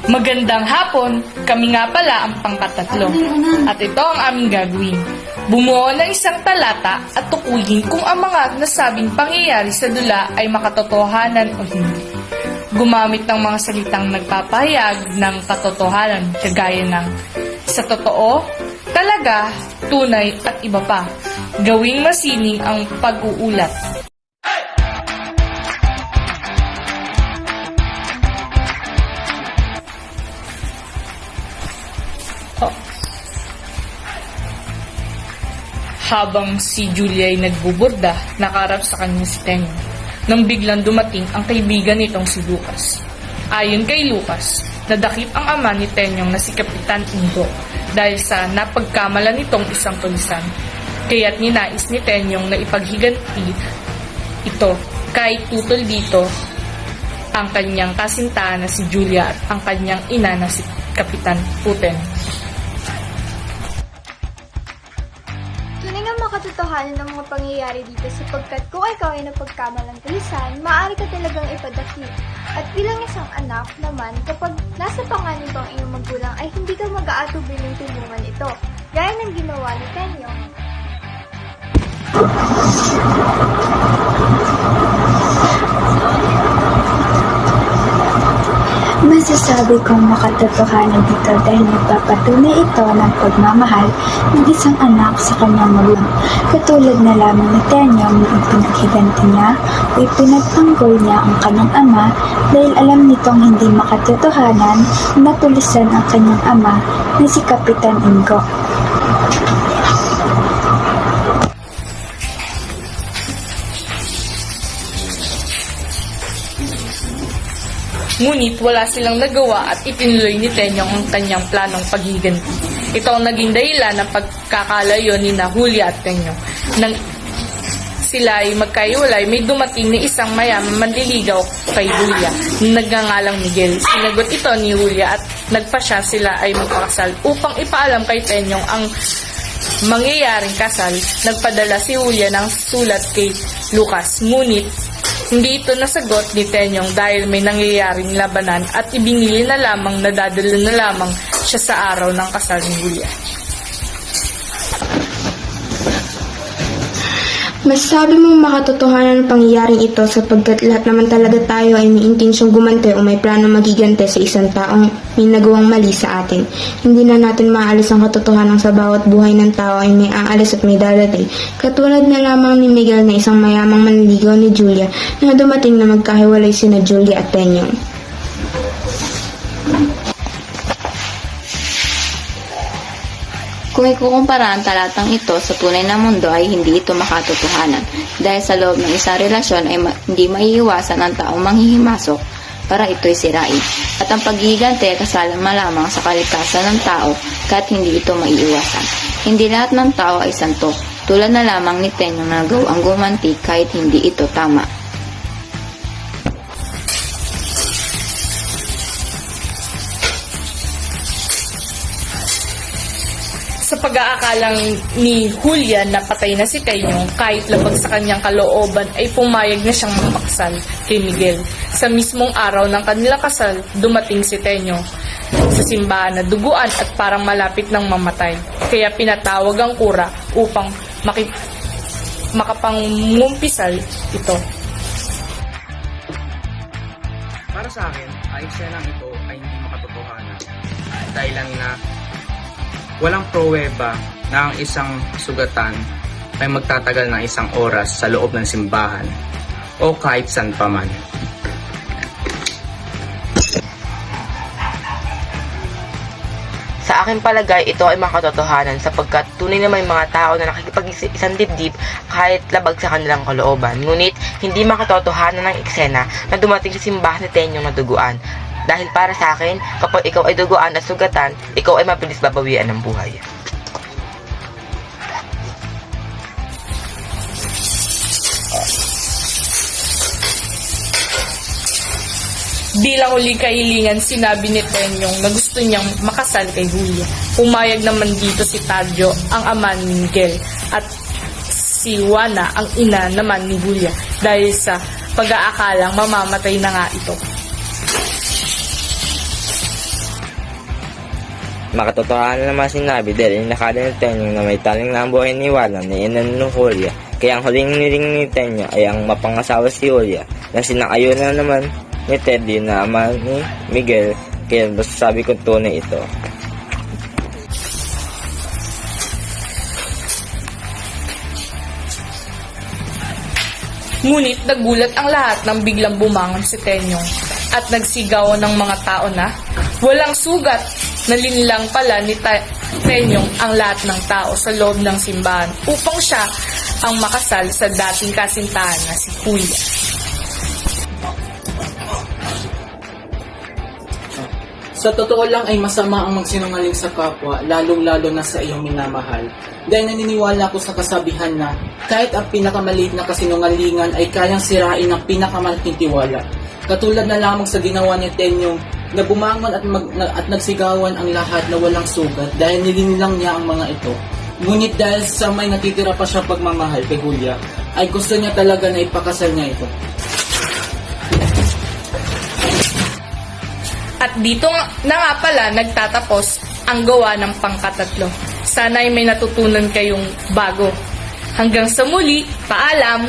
Magandang hapon, kami nga pala ang pangkatatlo. At ito ang aming gagawin. Bumuo ng isang talata at tukuyin kung ang mga nasabing pangyayari sa dula ay makatotohanan o hindi. Gumamit ng mga salitang nagpapahayag ng katotohanan kagaya ng sa totoo, talaga, tunay at iba pa. Gawing masining ang pag-uulat. Habang si Julia ay nagbuburda, nakaharap sa kanya si Tenyo. Nang biglang dumating ang kaibigan nitong si Lucas. Ayon kay Lucas, nadakip ang ama ni Tenyong na si Kapitan Ingo dahil sa napagkamalan nitong isang tulisan. Kaya't ninais ni Tenyong na ipaghiganti ito kahit tutol dito ang kanyang kasintahan na si Julia at ang kanyang ina na si Kapitan Puten. Tunay nga makatotohanan ng mga pangyayari dito sapagkat kung ikaw ay napagkamalang tulisan, maaari ka talagang ipadakip. At bilang isang anak naman, kapag nasa panganib ang iyong magulang ay hindi ka mag-aatubiling tulungan ito, gaya ng ginawa ni Tenyo. Masasabi kong makatotohanan dito dahil nagpapatunay ito ng pagmamahal ng isang anak sa kanyang magulang. Katulad na lamang ni Tenyong na ipinaghiganti niya o ipinagtanggol niya ang kanyang ama dahil alam nitong hindi makatotohanan na natulisan ang kanyang ama na si Kapitan Ingo. Ngunit wala silang nagawa at itinuloy ni Tenyong ang kanyang planong paghiganti. Ito ang naging dahilan ng pagkakalayo ni Julia at Tenyong. Nang sila ay magkaiwalay, may dumating na isang mayaman manliligaw kay Julia na nagngangalang Miguel. Sinagot ito ni Julia at nagpasya sila ay magpakasal. Upang ipaalam kay Tenyong ang mangyayaring kasal, nagpadala si Julia ng sulat kay Lucas. Ngunit hindi ito nasagot ni Tenyong dahil may nangyayaring labanan at ibinili na lamang na dadalo na lamang siya sa araw ng kasal ni Julia. Masasabi mong makatotohanan ang pangyayaring ito sapagkat lahat naman talaga tayo ay may intensyong gumante o may plano magigante sa isang taong may nagawang mali sa atin. Hindi na natin maalis ang katotohanan sa bawat buhay ng tao ay may aalis at may dadating. Katulad na lamang ni Miguel na isang mayamang manliligaw ni Julia na dumating na magkahiwalay sina Julia at Tenyong. Kung ikukumpara ang talatang ito sa tunay na mundo ay hindi ito makatotohanan dahil sa loob ng isang relasyon ay hindi maiiwasan ang taong manghihimasok para ito'y sirain. At ang paghihiganti ay kasalanan lamang sa kalikasan ng tao kahit hindi ito maiiwasan. Hindi lahat ng tao ay santo, tulad na lamang ni Tenyong na nagawang gumanti kahit hindi ito tama. Sa pag-aakalang ni Julia na patay na si Tenyong, kahit labag sa kanyang kalooban ay pumayag na siyang magpakasal kay Miguel. Sa mismong araw ng kanilang kasal, dumating si Tenyong sa simbahan na duguan at parang malapit ng mamatay. Kaya pinatawag ang kura upang makapangumpisal ito. Para sa akin, ay eksenang ito ay hindi makatotohanan. Dahilan na walang pruweba na ang isang sugatan ay magtatagal ng isang oras sa loob ng simbahan o kahit saan pa man. Sa aking palagay, ito ay makatotohanan sapagkat tunay na may mga tao na nakikipag-isang dibdib kahit labag sa kanilang kalooban. Ngunit, hindi makatotohanan ng eksena na dumating sa simbahan ni Tenyong na duguan. Dahil para sa akin, kapag ikaw ay duguan at sugatan, ikaw ay mabilis babawian ng buhay. Bilang uling kahilingan, sinabi ni Tenyong na gusto niyang makasal kay Julia. Pumayag naman dito si Tadio, ang ama ni Miguel, at si Juana, ang ina naman ni Julia, dahil sa pag-aakalang mamamatay na nga ito. makatotohanan naman sinabi dahil inakala ni Tenyo na may taling na ang buhay ni Wala na inan ni Julia. Kaya ang huling niling ni Tenyo ay ang mapangasawa si Julia na sinakayo na naman ni Teddy na ama ni Miguel. Kaya basta sabi kong tunay ito. Ngunit nagulat ang lahat nang biglang bumangon si Tenyong at nagsigaw ng mga tao na walang sugat. Nalinlang pala ni Tenyong ang lahat ng tao sa loob ng simbahan upang siya ang makasal sa dating kasintahan na si Julia. Sa totoo lang ay masama ang magsinungaling sa kapwa, lalong-lalo na sa iyong minamahal. Dahil naniniwala ko sa kasabihan na kahit ang pinakamaliit na kasinungalingan ay kayang sirain ng pinakamalaking tiwala. Katulad na lamang sa ginawa ni Tenyong na bumangon at nagsigawan ang lahat na walang sugat dahil nilinilang niya ang mga ito. Ngunit dahil sa may natitira pa siya pagmamahal kay Julia, ay gusto niya talaga na ipakasal niya ito. At dito na nga pala nagtatapos ang gawa ng pangkatatlo. Sana'y may natutunan kayong bago. Hanggang sa muli, paalam!